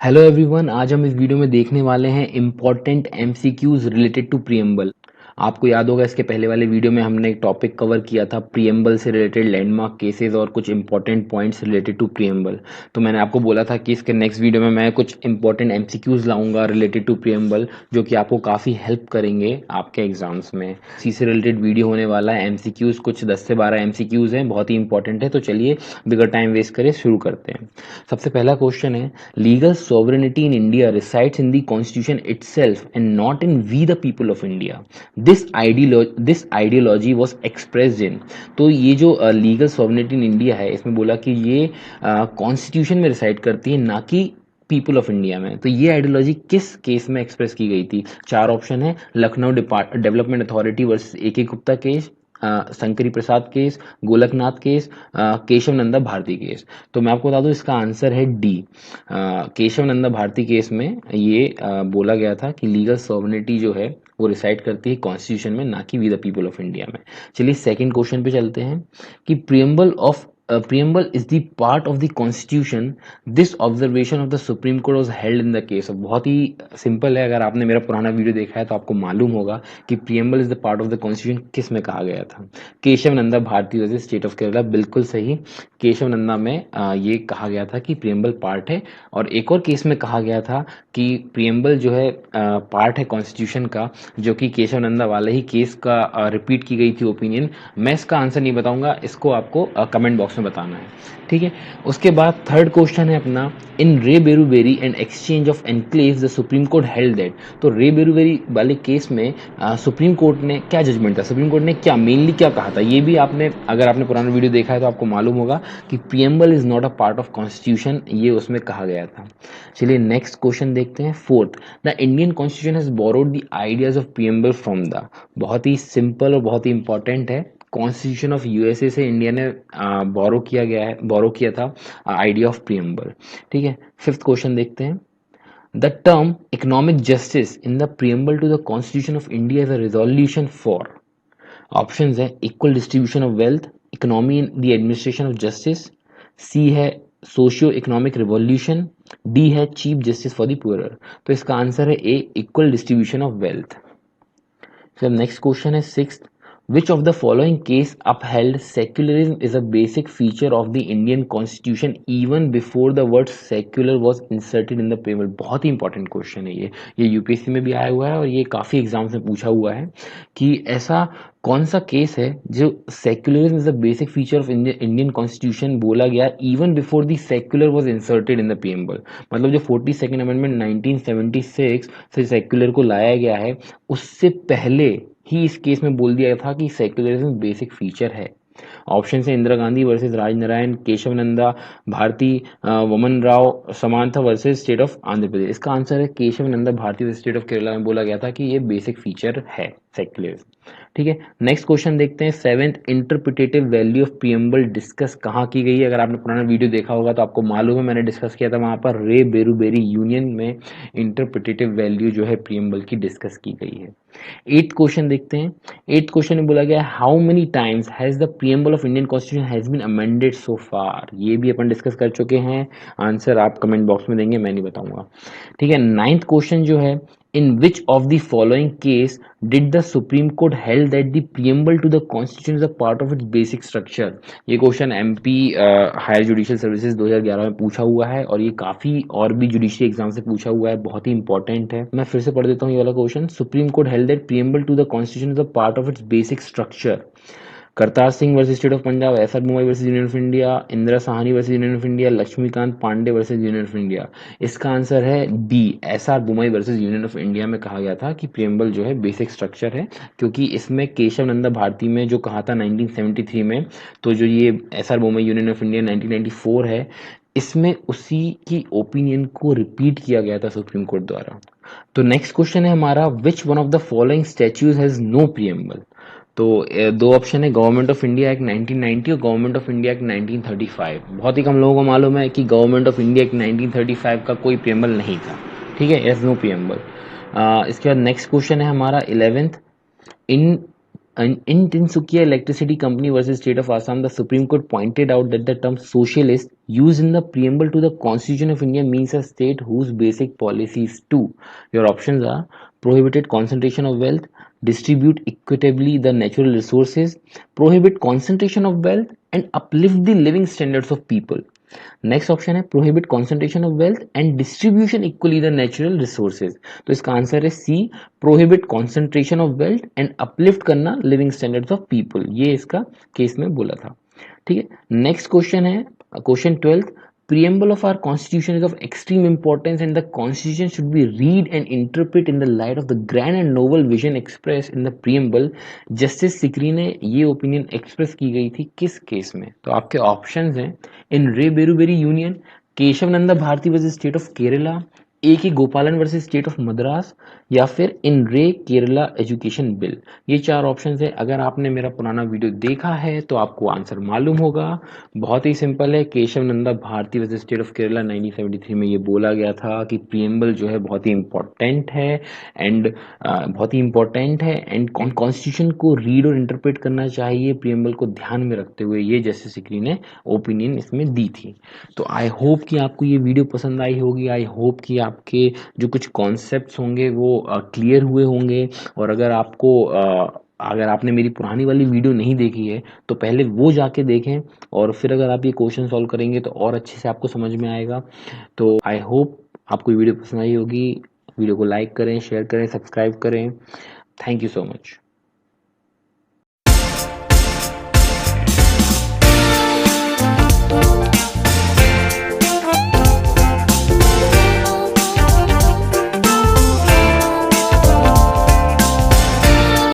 Hello everyone, आज हम इस वीडियो में देखने वाले हैं important MCQs related to preamble. आपको याद होगा इसके पहले वाले वीडियो में हमने एक टॉपिक कवर किया था प्रियम्बल से रिलेटेड लैंडमार्क केसेस और कुछ important points related to preamble. तो मैंने आपको बोला था कि इसके नेक्स्ट वीडियो में मैं कुछ इंपॉर्टेंट एमसीक्यूज लाऊंगा रिलेटेड टू प्रियम्बल, जो कि आपको काफ़ी हेल्प करेंगे आपके एग्जाम्स में। इसी से रिलेटेड वीडियो होने वाला है। एमसीक्यूज कुछ 10 से 12 एमसीक्यूज हैं, बहुत ही इंपॉर्टेंट है। तो चलिए बिगर टाइम वेस्ट करे शुरू करते हैं। सबसे पहला क्वेश्चन है, legal sovereignty in India resides in the constitution itself and not in we the people of India. This ideology was expressed in। तो ये जो लीगल सॉवरेनिटी इन इंडिया है, इसमें बोला कि ये कॉन्स्टिट्यूशन में रिसाइड करती है, ना कि पीपल ऑफ इंडिया में। तो ये आइडियोलॉजी किस केस में एक्सप्रेस की गई थी? चार ऑप्शन है, Lucknow development authority versus A Gupta case, Shankari Prasad case, Golaknath case, Kesavananda Bharati case. तो मैं आपको बता दूं इसका आंसर है D. Kesavananda Bharati case में ये बोला गया था कि लीगल सॉवरेनिटी जो है वो रिसाइड करती है कॉन्स्टिट्यूशन में, ना कि we the people of India में। चलिए सेकंड क्वेश्चन पे चलते हैं कि preamble is the part of the constitution। this observation of the supreme court was held in the case of। बहुत ही सिंपल है, अगर आपने मेरा पुराना वीडियो देखा है तो आपको मालूम होगा कि preamble is the part of the constitution किस में कहा गया था? Kesavananda Bharati versus state of Kerala. बिल्कुल सही, केशव नंदा में ये कहा गया था कि preamble पार्ट है। और एक और केस में कहा गया था कि preamble जो है पार्ट है कॉन्स्टिट्यूशन का, जो कि केशव नंदा वाले ही केस का रिपीट की गई थी ओपिनियन। मैं इसका आंसर नहीं बताऊंगा, इसको आपको कमेंट बॉक्स में बताना है, ठीक है। उसके बाद थर्ड क्वेश्चन है अपना, in re Berubari and exchange of enclaves the supreme court held that. तो रे बेरूबेरी वाले केस में सुप्रीम कोर्ट ने क्या जजमेंट था, सुप्रीम कोर्ट ने क्या मेनली क्या कहा था? ये भी आपने, अगर आपने पुराना वीडियो देखा है तो आपको मालूम होगा कि preamble is not a part of constitution, ये उसमें कहा गया था। चलिए नेक्स्ट क्वेश्चन देखते हैं। Fourth, the Indian constitution has borrowed the ideas of preamble from the. बहुत ही सिंपल और बहुत ही इंपॉर्टेंट है। कॉन्स्टिट्यूशन ऑफ यूएसए से इंडिया ने बोरो किया था आइडिया ऑफ प्रियम्बल, ठीक है। फिफ्थ क्वेश्चन देखते हैं, the term economic justice in the preamble to the constitution of India is a resolution for. Options है equal distribution of wealth, economy in the administration of justice, C है socio economic revolution, D है chief justice for the poorer. तो इसका answer है A, equal distribution of wealth. फिर next question है sixth, which of the following case upheld secularism is a basic feature of the Indian constitution even before the word secular was inserted in the preamble। बहुत ही important question है ये UPSC में भी आया हुआ है और ये काफी एग्जाम्स में पूछा हुआ है कि ऐसा कौन सा केस है जो secularism is the basic feature of Indian constitution बोला गया even before the secular was inserted in the preamble. मतलब जो 42nd अमेंडमेंट 1976 से सेक्युलर को लाया गया है, उससे पहले ही इस केस में बोल दिया था कि सेक्युलरिज्म बेसिक फीचर है। ऑप्शन है Indira Gandhi versus Rajnarain, Kesavananda Bharati, Waman Rao Samatha versus state of Andhra Pradesh. इसका आंसर है Kesavananda Bharati versus state of Kerala में बोला गया था कि ये बेसिक फीचर है सेक्युलरिज्म, ठीक है। नेक्स्ट क्वेश्चन देखते हैं। Seventh, interpretative value of preamble discuss कहाँ की गई है? अगर आपने पुराना वीडियो देखा होगा तो आपको मालूम है, मैंने डिस्कस किया था वहां पर रे बेरूबेरी यूनियन में इंटरप्रिटेटिव वैल्यू जो है प्रियम्बल की डिस्कस की गई है। एट्थ क्वेश्चन देखते हैं। एट्थ क्वेश्चन में बोला गया how many times has the preamble of Indian constitution has been amended so far. ये भी अपन डिस्कस कर चुके हैं, आंसर आप कमेंट बॉक्स में देंगे, मैं नहीं बताऊंगा, ठीक है। नाइन्थ क्वेश्चन जो है, in which of the following case did the Supreme Court held that the preamble to the Constitution is a part of its basic structure। ये question MP higher judicial services 2011 में पूछा हुआ है और ये काफी और भी जुडिशरी एग्जाम से पूछा हुआ है, बहुत ही इंपॉर्टेंट है। मैं फिर से पढ़ देता हूँ ये वाला question. Supreme court held that preamble to the Constitution is a part of its basic structure। Kartar Singh versus state of Punjab, S R Bommai versus union of India, Indira Sawhney versus union of India, Lakshmikant Pandey versus union of India. इसका answer है D, S R Bommai versus union of India में कहा गया था कि preamble जो है basic structure है, क्योंकि इसमें केशव नंदा भारती में जो कहा था 1973 में, तो जो ये एसआर बुमई यूनियन ऑफ इंडिया 1994 है, इसमें उसी की ओपिनियन को रिपीट किया गया था सुप्रीम कोर्ट द्वारा। तो नेक्स्ट क्वेश्चन है हमारा, which one of the following statutes has no preamble. तो दो ऑप्शन है, गवर्नमेंट ऑफ इंडिया एक्ट 1990 और गवर्नमेंट ऑफ इंडिया एक्ट 1935। बहुत ही कम लोगों को मालूम है कि गवर्नमेंट ऑफ इंडिया एक्ट 1935 का कोई प्रियम्बल नहीं था, ठीक है, एज नो प्रियम्बल। इसके बाद नेक्स्ट क्वेश्चन है हमारा 11th, in In Tinsukia Electricity Company versus State of Assam, the Supreme Court pointed out that the term socialist used in the preamble to the Constitution of India means a state whose basic policies too. Your options are prohibited concentration of wealth, distribute equitably the natural resources, prohibit concentration of wealth, and uplift the living standards of people. Next option है prohibit concentration of wealth and distribution equally the natural resources. तो इसका answer है C, prohibit concentration of wealth and uplift करना living standards of people. ये इसका case में बोला था। ठीक है, नेक्स्ट क्वेश्चन है question 12th, preamble of our constitution is of extreme importance and the constitution should be read and interpret in the light of the grand and noble vision expressed in the preamble। Justice Sikri ने ये opinion express की गई थी किस case में? तो आपके options हैं in re Berubari union, Kesavananda Bharati versus state of Kerala, A K Gopalan versus state of Madras, या फिर इन रे केरला एजुकेशन बिल। ये चार ऑप्शंस है। अगर आपने मेरा पुराना वीडियो देखा है तो आपको आंसर मालूम होगा। बहुत ही सिंपल है, Kesavananda Bharati versus state of Kerala 1973 में ये बोला गया था कि प्रीएम्बल जो है बहुत ही इंपॉर्टेंट है एंड कॉन्स्टिट्यूशन को रीड और इंटरप्रेट करना चाहिए प्रीएम्बल को ध्यान में रखते हुए। ये जस्टिस सिकरी ने ओपिनियन इसमें दी थी। तो आई होप कि आपको ये वीडियो पसंद आई होगी। आई होप कि आपके जो कुछ कॉन्सेप्ट्स होंगे वो क्लियर हुए होंगे। और अगर आपने मेरी पुरानी वाली वीडियो नहीं देखी है तो पहले वो जाके देखें और फिर अगर आप ये क्वेश्चन सॉल्व करेंगे तो और अच्छे से आपको समझ में आएगा। तो आई होप आपको ये वीडियो पसंद आई होगी। वीडियो को लाइक करें, शेयर करें, सब्सक्राइब करें। Thank you so much.